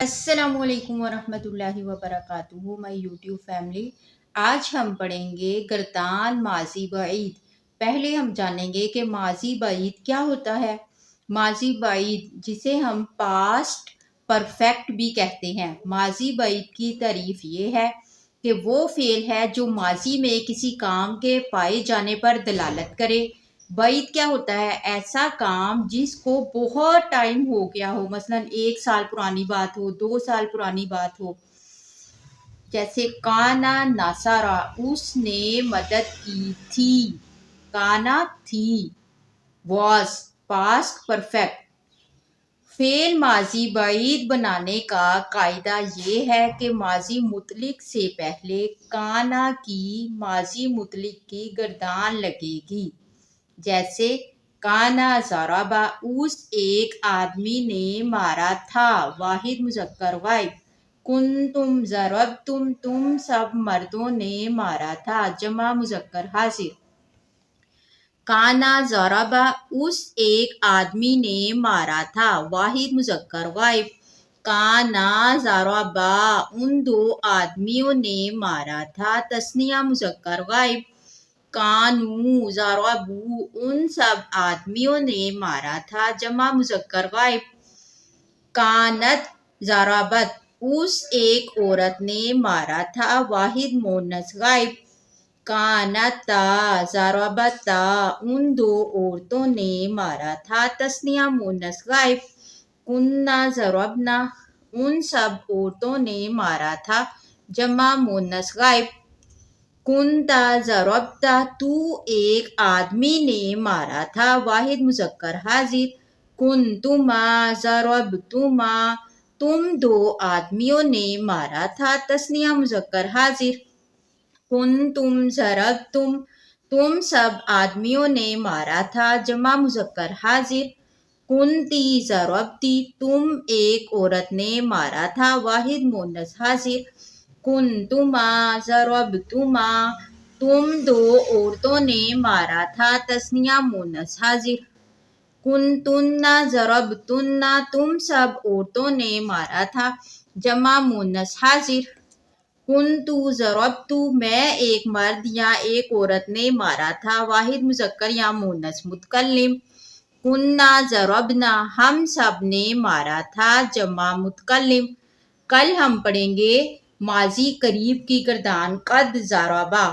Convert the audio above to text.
السلام علیکم ورحمۃ اللہ وبرکاتہ میں یوٹیوب فیملی۔ آج ہم پڑھیں گے گردان ماضی بعید۔ پہلے ہم جانیں گے کہ ماضی بعید کیا ہوتا ہے۔ ماضی بعید جسے ہم پاسٹ پرفیکٹ بھی کہتے ہیں۔ ماضی بعید کی تعریف یہ ہے کہ وہ فعل ہے جو ماضی میں کسی کام کے پائے جانے پر دلالت کرے۔ بعید کیا ہوتا ہے؟ ایسا کام جس کو بہت ٹائم ہو گیا ہو، مثلا 1 سال پرانی بات ہو، 2 سال پرانی بات ہو۔ جیسے کانا ناسارا، اس نے مدد کی تھی۔ کانا تھی، واز پاسٹ پرفیکٹ۔ فعل ماضی بعید بنانے کا قاعدہ یہ ہے کہ ماضی مطلق سے پہلے کانا کی ماضی مطلق کی گردان لگے گی۔ جیسے کانا ضربا، اس ایک آدمی نے مارا تھا، واحد مذکر غائب۔ کنتم ضربتم، تم سب مردوں نے مارا تھا، جمع مذکر حاضر۔ کانا ضربا، اس ایک آدمی نے مارا تھا، واحد مذکر غائب۔ کانا ضربا، ان 2 آدمیوں نے مارا تھا، تثنیہ مذکر غائب۔ کانو ضربو، ان سب آدمیوں نے مارا تھا، جمع مذکر غائب۔ کانت ضربت، اس ایک عورت نے مارا تھا، واحد مؤنث غائب۔ کانتا ضربتا، ان 2 عورتوں نے مارا تھا، تثنیہ مؤنث غائب۔ کننا ضربنا، ان سب عورتوں نے مارا تھا، جمع مؤنث غائب۔ کنتا ضربتا، تو ایک آدمی نے مارا تھا، واحد مذکر حاضر۔ کنتما ضربتما، تم 2 آدمیوں نے مارا تھا، تثنیہ مذکر حاضر۔ کنتم ضربتم، تم سب آدمیوں نے مارا تھا، جمع مذکر حاضر۔ کنتی ضربتی، تم ایک عورت نے مارا تھا، واحد مؤنث حاضر۔ کنتما ضربتما، تم 2 عورتوں نے مارا تھا، تثنیہ مؤنث حاضر۔ کنتن ضربتن، تم سب عورتوں نے مارا تھا، جمع مؤنث حاضر۔ کنتو ضربتو، میں ایک مرد یا ایک عورت نے مارا تھا، واحد مذکر یا مؤنث متکلم۔ کننا ضربنا، ہم سب نے مارا تھا، جمع متکلم۔ کل ہم پڑھیں گے ماضی قریب کی گردان قد ضربا۔